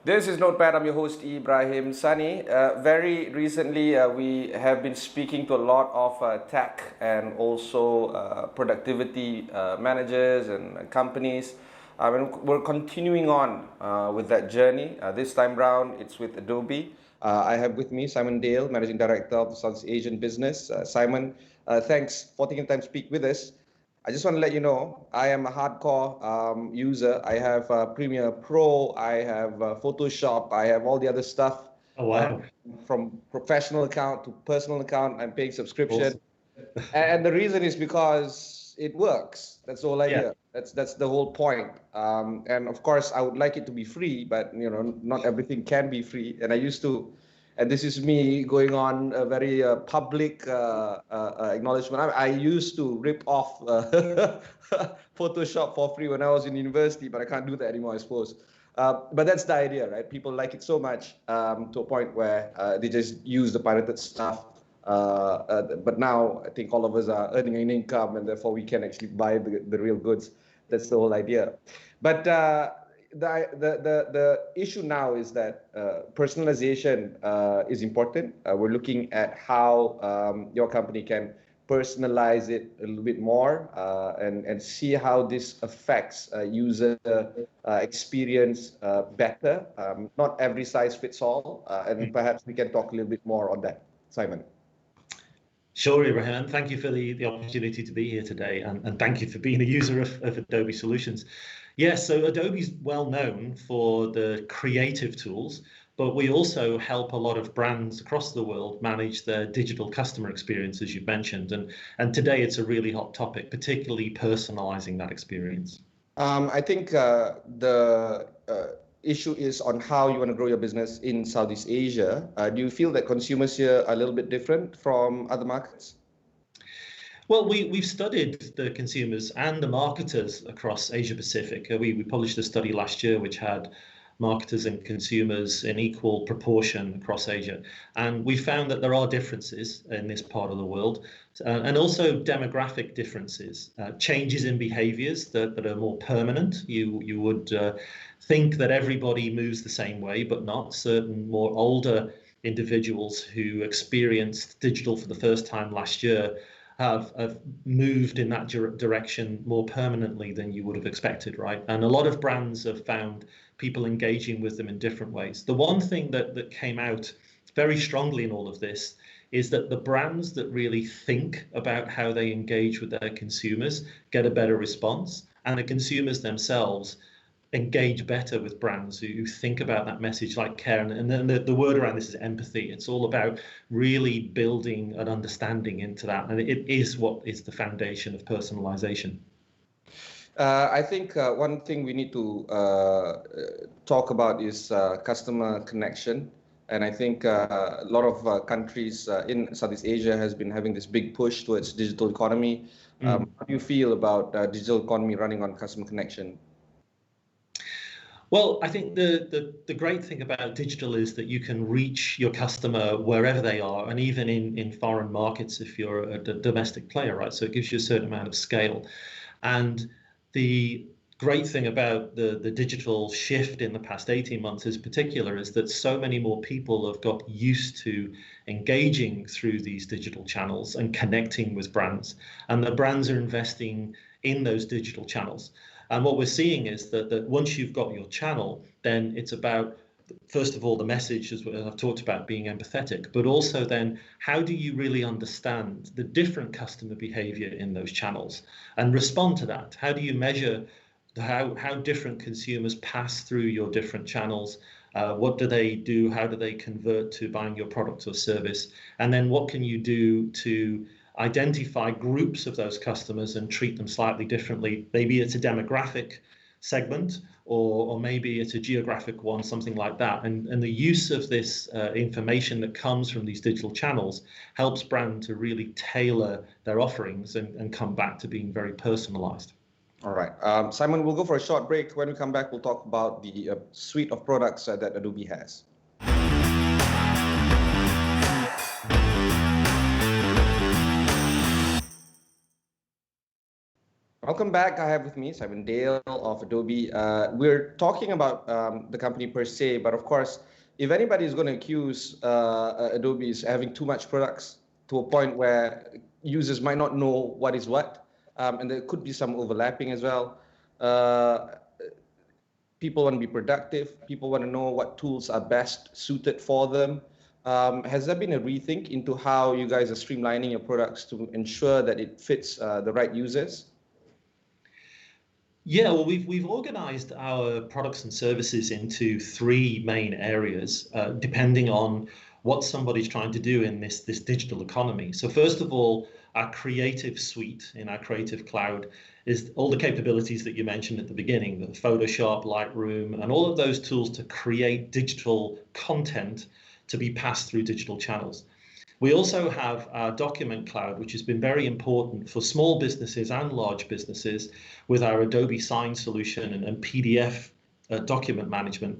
This is Notepad. I'm your host, Ibrahim Sani. Very recently, we have been speaking to a lot of tech and also productivity managers and companies. And we're continuing on with that journey. This time round, it's with Adobe. I have with me Simon Dale, Managing Director of the Southeast Asian business. Simon, thanks for taking time to speak with us. I just want to let you know, I am a hardcore user. I have Premiere Pro, I have Photoshop, I have all the other stuff. Oh, wow. From professional account to personal account, I'm paying subscription. Awesome. And the reason is because it works. That's the whole idea. Yeah. That's the whole point. And of course, I would like it to be free, but not everything can be free. And I used to, and this is me going on a very public acknowledgement. I used to rip off Photoshop for free when I was in university, but I can't do that anymore, I suppose. But that's the idea, right? People like it so much to a point where they just use the pirated stuff. But now I think all of us are earning an income, and therefore we can actually buy the real goods. That's the whole idea. But the issue now is that personalization is important. We're looking at how your company can personalize it a little bit more and see how this affects user experience better. Not every size fits all, and perhaps we can talk a little bit more on that. Simon. Sure, Ibrahim, and thank you for the opportunity to be here today, and thank you for being a user of Adobe solutions. Yes, so Adobe's well known for the creative tools, but we also help a lot of brands across the world manage their digital customer experience, as you've mentioned, and today it's a really hot topic, particularly personalizing that experience. I think the issue is on how you want to grow your business in Southeast Asia. Do you feel that consumers here are a little bit different from other markets? Well, we've studied the consumers and the marketers across Asia Pacific. We published a study last year which had marketers and consumers in equal proportion across Asia. And we found that there are differences in this part of the world and also demographic differences, changes in behaviors that are more permanent. You would think that everybody moves the same way, but not. Certain more older individuals who experienced digital for the first time last year have moved in that direction more permanently than you would have expected, right? And a lot of brands have found people engaging with them in different ways. The one thing that came out very strongly in all of this is that the brands that really think about how they engage with their consumers get a better response, and the consumers themselves engage better with brands who think about that message like care. And then the word around this is empathy. It's all about really building an understanding into that. And it is what is the foundation of personalization. I think one thing we need to talk about is customer connection. And I think a lot of countries in Southeast Asia has been having this big push towards digital economy. How do you feel about digital economy running on customer connection? Well, I think the great thing about digital is that you can reach your customer wherever they are, and even in foreign markets if you're a domestic player, right? So it gives you a certain amount of scale. And the great thing about the digital shift in the past 18 months in particular is that so many more people have got used to engaging through these digital channels and connecting with brands. And the brands are investing in those digital channels. And what we're seeing is that once you've got your channel, then it's about, first of all, the message, as I've talked about, being empathetic, but also then how do you really understand the different customer behavior in those channels and respond to that? How do you measure how different consumers pass through your different channels? What do they do? How do they convert to buying your product or service? And then what can you do to identify groups of those customers and treat them slightly differently? Maybe it's a demographic segment, or maybe it's a geographic one, something like that. And the use of this information that comes from these digital channels helps brands to really tailor their offerings and come back to being very personalized. All right. Simon, we'll go for a short break. When we come back, we'll talk about the suite of products that Adobe has. Welcome back. I have with me Simon Dale of Adobe. We're talking about the company per se, but of course, if anybody is going to accuse Adobe is having too much products to a point where users might not know what is what, and there could be some overlapping as well. Uh, People want to be productive. People want to know what tools are best suited for them. Has there been a rethink into how you guys are streamlining your products to ensure that it fits the right users? Yeah, well, we've organized our products and services into three main areas, depending on what somebody's trying to do in this digital economy. So first of all, our creative suite in our Creative Cloud is all the capabilities that you mentioned at the beginning, the Photoshop, Lightroom, and all of those tools to create digital content to be passed through digital channels. We also have our document cloud, which has been very important for small businesses and large businesses with our Adobe Sign solution and PDF document management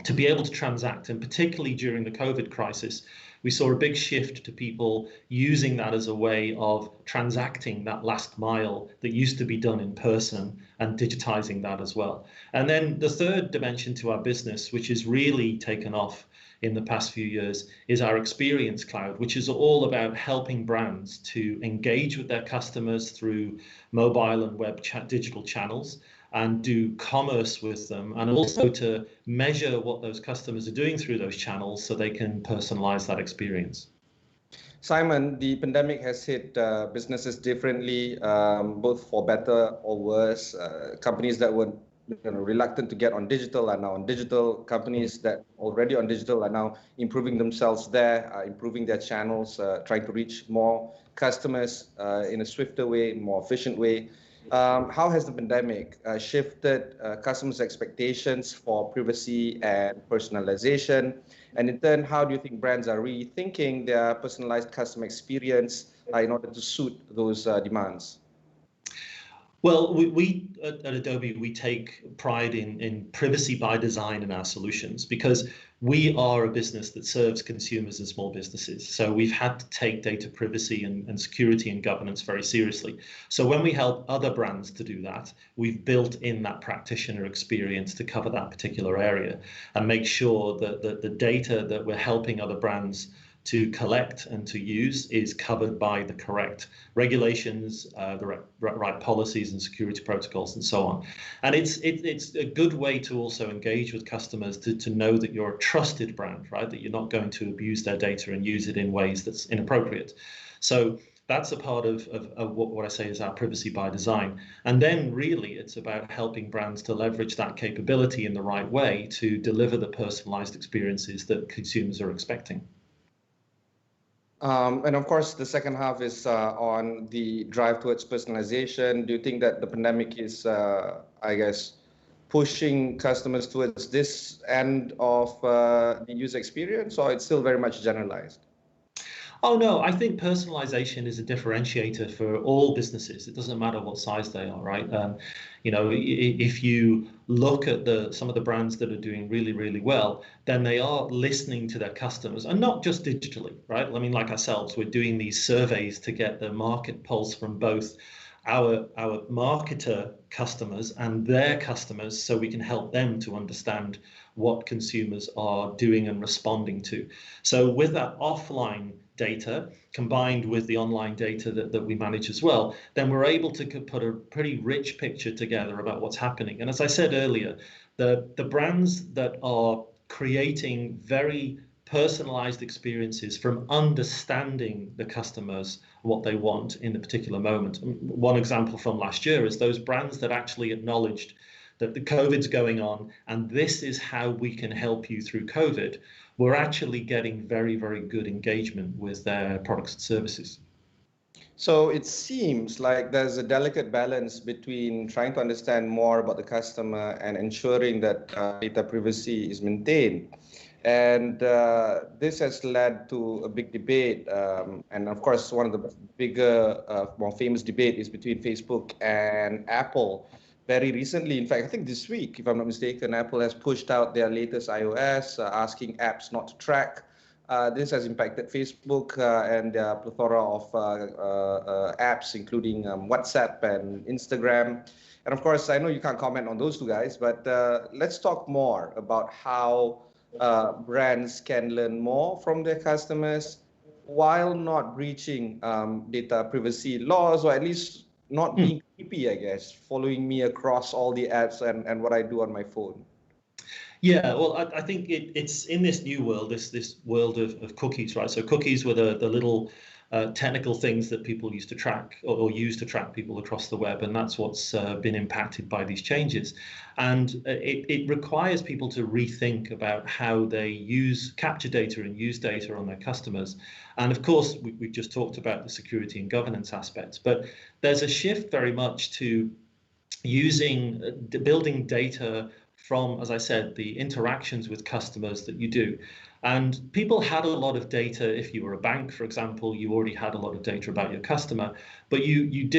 to be able to transact. And particularly during the COVID crisis, we saw a big shift to people using that as a way of transacting that last mile that used to be done in person and digitizing that as well. And then the third dimension to our business, which has really taken off in the past few years, is our Experience Cloud, which is all about helping brands to engage with their customers through mobile and web digital channels and do commerce with them, and also to measure what those customers are doing through those channels so they can personalize that experience. Simon, the pandemic has hit businesses differently, both for better or worse. Companies that were reluctant to get on digital are now on digital. Companies that already on digital are now improving themselves there, improving their channels, trying to reach more customers in a swifter way, more efficient way. How has the pandemic shifted customers' expectations for privacy and personalization? And in turn, how do you think brands are rethinking their personalized customer experience in order to suit those demands? Well, we at Adobe, we take pride in privacy by design in our solutions because we are a business that serves consumers and small businesses. So we've had to take data privacy and security and governance very seriously. So when we help other brands to do that, we've built in that practitioner experience to cover that particular area and make sure that the data that we're helping other brands to collect and to use is covered by the correct regulations, the right policies and security protocols and so on. And it's a good way to also engage with customers to know that you're a trusted brand, right? That you're not going to abuse their data and use it in ways that's inappropriate. So that's a part of what I say is our privacy by design. And then really it's about helping brands to leverage that capability in the right way to deliver the personalized experiences that consumers are expecting. And of course, the second half is on the drive towards personalization. Do you think that the pandemic is, I guess, pushing customers towards this end of the user experience, or it's still very much generalized? Oh no, I think personalization is a differentiator for all businesses. It doesn't matter what size they are, right? If you look at some of the brands that are doing really, really well, then they are listening to their customers, and not just digitally, right? I mean, like ourselves, we're doing these surveys to get the market pulse from both our marketer customers and their customers, so we can help them to understand what consumers are doing and responding to. So with that offline data combined with the online data that we manage as well, then we're able to put a pretty rich picture together about what's happening. And as I said earlier, the brands that are creating very personalized experiences from understanding the customers, what they want in a particular moment. One example from last year is those brands that actually acknowledged that the COVID's going on and this is how we can help you through COVID. We're actually getting very, very good engagement with their products and services. So it seems like there's a delicate balance between trying to understand more about the customer and ensuring that data privacy is maintained. And this has led to a big debate. And of course, one of the bigger, more famous debate is between Facebook and Apple. Very recently, in fact, I think this week, if I'm not mistaken, Apple has pushed out their latest iOS, asking apps not to track This has impacted Facebook and their plethora of apps, including WhatsApp and Instagram. And of course, I know you can't comment on those two guys, but let's talk more about how brands can learn more from their customers while not breaching data privacy laws, or at least not being creepy, I guess, following me across all the apps and what I do on my phone. Yeah, well, I think it's in this new world, this world of cookies, right? So cookies were the little technical things that people used to track or use to track people across the web, and that's what's been impacted by these changes. And it requires people to rethink about how they capture data and use data on their customers. And of course, we've just talked about the security and governance aspects, but there's a shift very much to building data from, as I said, the interactions with customers that you do. And people had a lot of data. If you were a bank, for example, you already had a lot of data about your customer, but you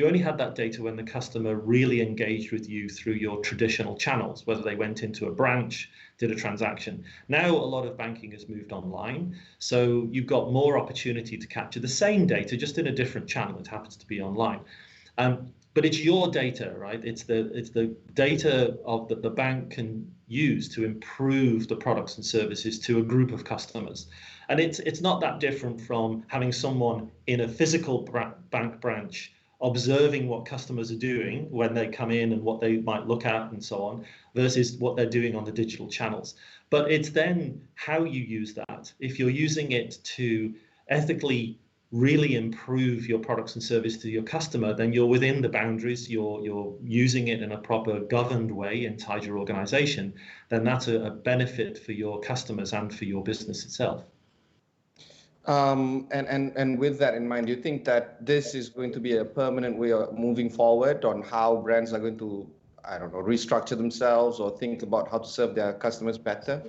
only had that data when the customer really engaged with you through your traditional channels, whether they went into a branch, did a transaction. Now a lot of banking has moved online, so you've got more opportunity to capture the same data, just in a different channel. It happens to be online. But it's your data, right? It's the data that the bank can use to improve the products and services to a group of customers. And it's not that different from having someone in a physical bank branch observing what customers are doing when they come in and what they might look at and so on, versus what they're doing on the digital channels. But it's then how you use that. If you're using it to ethically really improve your products and service to your customer, then you're within the boundaries, you're using it in a proper governed way inside your organization, then that's a benefit for your customers and for your business itself. And with that in mind, do you think that this is going to be a permanent way of moving forward on how brands are going to, I don't know, restructure themselves or think about how to serve their customers better?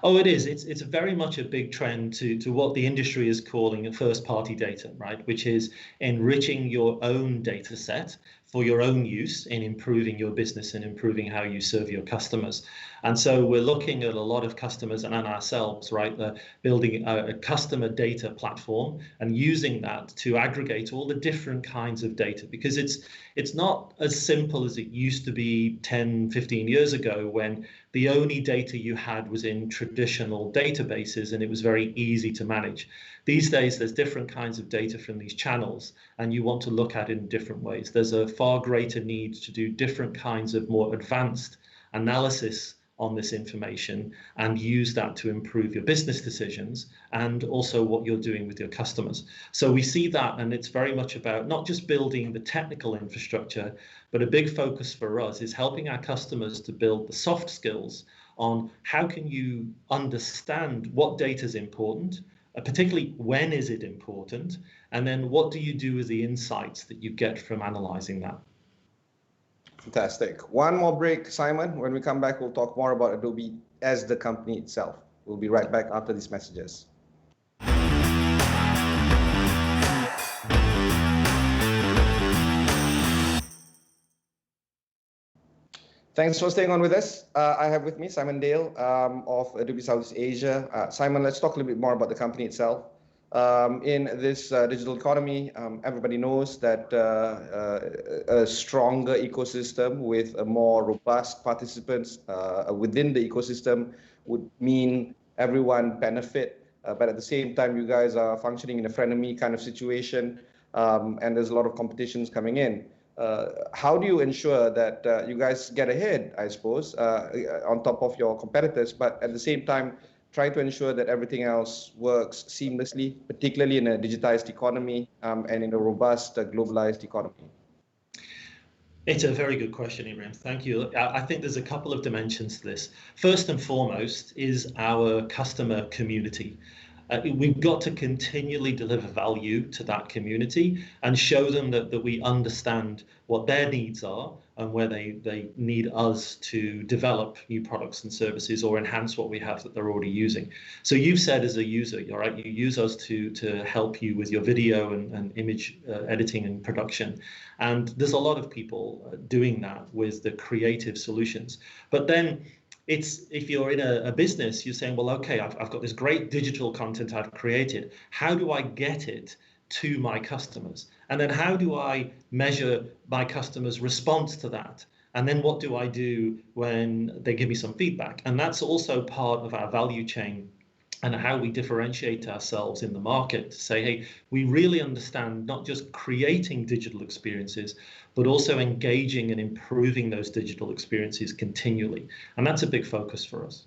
Oh, it is. It's very much a big trend to what the industry is calling first-party data, right? Which is enriching your own data set for your own use in improving your business and improving how you serve your customers. And so we're looking at a lot of customers and ourselves, right? Building a customer data platform and using that to aggregate all the different kinds of data, because it's not as simple as it used to be 10, 15 years ago, when the only data you had was in traditional databases and it was very easy to manage. These days, there's different kinds of data from these channels, and you want to look at it in different ways. There's a far greater need to do different kinds of more advanced analysis on this information and use that to improve your business decisions and also what you're doing with your customers. So we see that, and it's very much about not just building the technical infrastructure, but a big focus for us is helping our customers to build the soft skills on how can you understand what data is important, particularly when is it important, and then what do you do with the insights that you get from analyzing that. Fantastic. One more break, Simon. When we come back, we'll talk more about Adobe as the company itself. We'll be right back after these messages. Thanks for staying on with us. I have with me Simon Dale of Adobe Southeast Asia. Simon, let's talk a little bit more about the company itself. In this digital economy, everybody knows that a stronger ecosystem with a more robust participants within the ecosystem would mean everyone benefit. But at the same time, you guys are functioning in a frenemy kind of situation, and there's a lot of competitions coming in. How do you ensure that you guys get ahead, I suppose, on top of your competitors, but at the same time, try to ensure that everything else works seamlessly, particularly in a digitized economy and in a robust, globalized economy? It's a very good question, Ibrahim. Thank you. I think there's a couple of dimensions to this. First and foremost is our customer community. We've got to continually deliver value to that community and show them that we understand what their needs are and where they need us to develop new products and services or enhance what we have that they're already using. So you've said as a user, you're right, you use us to help you with your video and image editing and production. And there's a lot of people doing that with the creative solutions. But then It's if you're in a business, you're saying, well, okay, I've got this great digital content I've created. How do I get it to my customers? And then how do I measure my customers' response to that? And then what do I do when they give me some feedback? And that's also part of our value chain and how we differentiate ourselves in the market to say, hey, we really understand not just creating digital experiences, but also engaging and improving those digital experiences continually. And that's a big focus for us.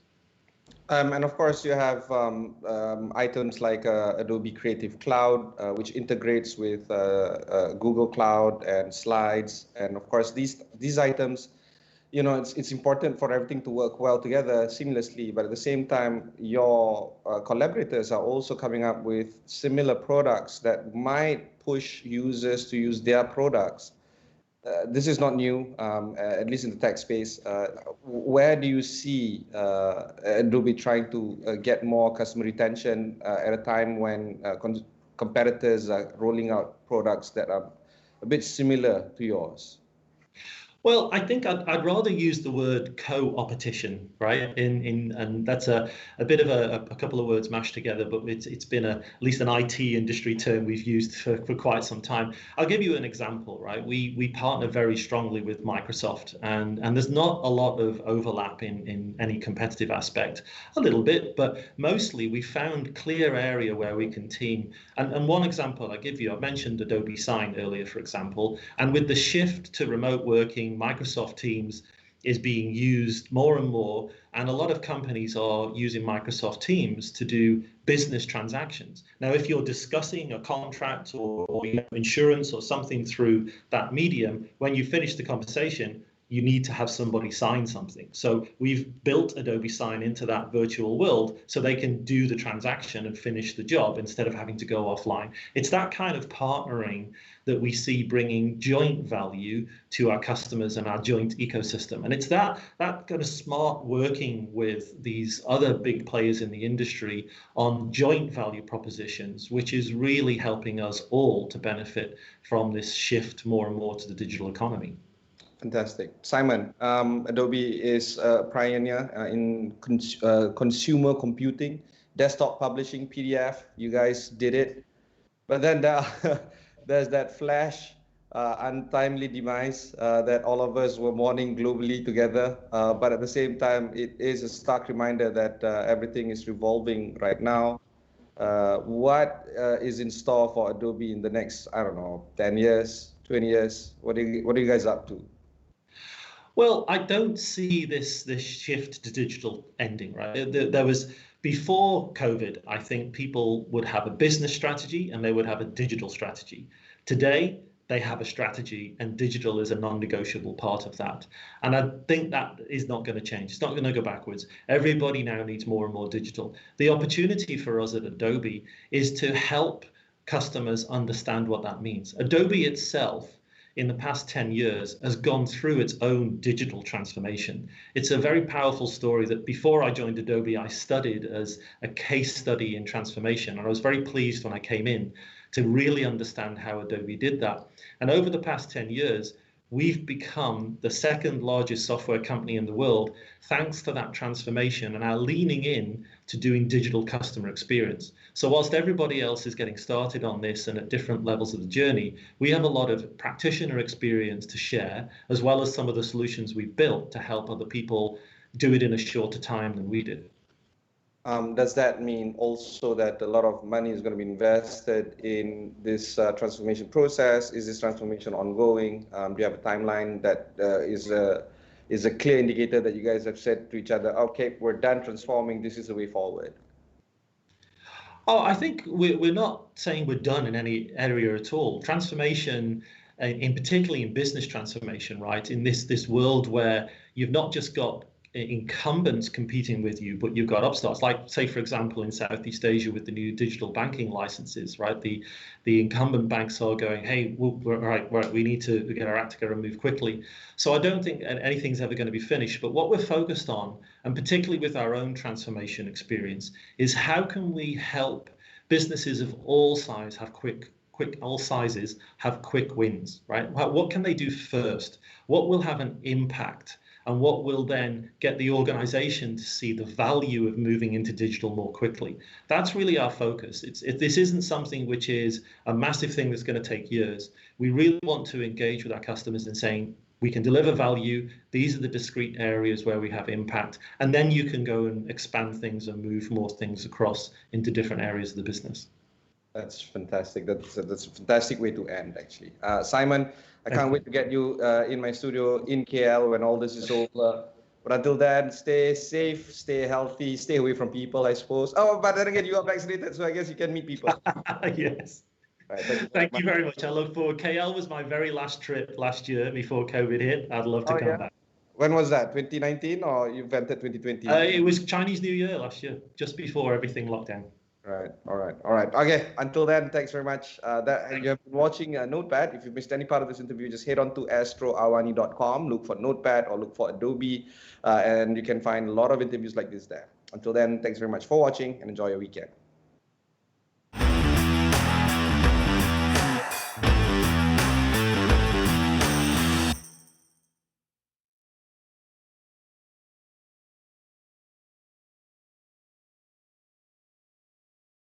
And of course, you have items like Adobe Creative Cloud, which integrates with Google Cloud and Slides. And of course, these items, you know, it's important for everything to work well together seamlessly. But at the same time, your collaborators are also coming up with similar products that might push users to use their products. This is not new, at least in the tech space. Where do you see Adobe trying to get more customer retention at a time when competitors are rolling out products that are a bit similar to yours? Well, I think I'd rather use the word co-opetition, right? And that's a bit of a couple of words mashed together, but it's been at least an IT industry term we've used for quite some time. I'll give you an example, right? We partner very strongly with Microsoft, and there's not a lot of overlap in any competitive aspect. A little bit, but mostly we found clear area where we can team. And one example I give you, I mentioned Adobe Sign earlier, for example, and with the shift to remote working, Microsoft Teams is being used more and more, and a lot of companies are using Microsoft Teams to do business transactions. Now, if you're discussing a contract or insurance or something through that medium, when you finish the conversation, you need to have somebody sign something. So we've built Adobe Sign into that virtual world so they can do the transaction and finish the job instead of having to go offline. It's that kind of partnering that we see bringing joint value to our customers and our joint ecosystem. And it's that kind of smart working with these other big players in the industry on joint value propositions, which is really helping us all to benefit from this shift more and more to the digital economy. Fantastic. Simon, Adobe is a pioneer in consumer computing, desktop publishing, PDF. You guys did it. But then there's that flash, untimely demise that all of us were mourning globally together. But at the same time, it is a stark reminder that everything is revolving right now. What is in store for Adobe in the next, I don't know, 10 years, 20 years? What are you guys up to? Well, I don't see this shift to digital ending, right? There was before COVID, I think people would have a business strategy and they would have a digital strategy. Today, they have a strategy and digital is a non-negotiable part of that. And I think that is not going to change. It's not going to go backwards. Everybody now needs more and more digital. The opportunity for us at Adobe is to help customers understand what that means. Adobe itself in the past 10 years has gone through its own digital transformation. It's a very powerful story that before I joined Adobe, I studied as a case study in transformation. And I was very pleased when I came in to really understand how Adobe did that. And over the past 10 years, we've become the second largest software company in the world, thanks to that transformation and our leaning in to doing digital customer experience. So whilst everybody else is getting started on this and at different levels of the journey, we have a lot of practitioner experience to share, as well as some of the solutions we've built to help other people do it in a shorter time than we did. Does that mean also that a lot of money is going to be invested in this transformation process? Is this transformation ongoing? Do you have a timeline that is a clear indicator that you guys have said to each other, okay, we're done transforming, this is the way forward? Oh, I think we're not saying we're done in any area at all. Transformation, particularly in business transformation, right? In this world where you've not just got incumbents competing with you, but you've got upstarts, like say for example in Southeast Asia with the new digital banking licenses, right? The incumbent banks are going, hey, right, we need to get our act together and move quickly. So I don't think anything's ever going to be finished, but what we're focused on, and particularly with our own transformation experience, is how can we help businesses of all sizes have quick wins, right? What can they do first? What will have an impact? and what will then get the organization to see the value of moving into digital more quickly. That's really our focus. This isn't something which is a massive thing that's going to take years. We really want to engage with our customers in saying, we can deliver value. These are the discrete areas where we have impact. And then you can go and expand things and move more things across into different areas of the business. That's fantastic. That's a fantastic way to end, actually. Simon, I can't wait to get you in my studio in KL when all this is over. But until then, stay safe, stay healthy, stay away from people, I suppose. Oh, but then again, you are vaccinated, so I guess you can meet people. Yes. Right, thank you very much. I look forward. KL was my very last trip last year before COVID hit. I'd love to come back. When was that? 2019 or you entered 2020? It was Chinese New Year last year, just before everything locked down. Right. All right. Okay. Until then, thanks very much. You have been watching Notepad. If you missed any part of this interview, just head on to astroawani.com, look for Notepad or look for Adobe, and you can find a lot of interviews like this there. Until then, thanks very much for watching and enjoy your weekend.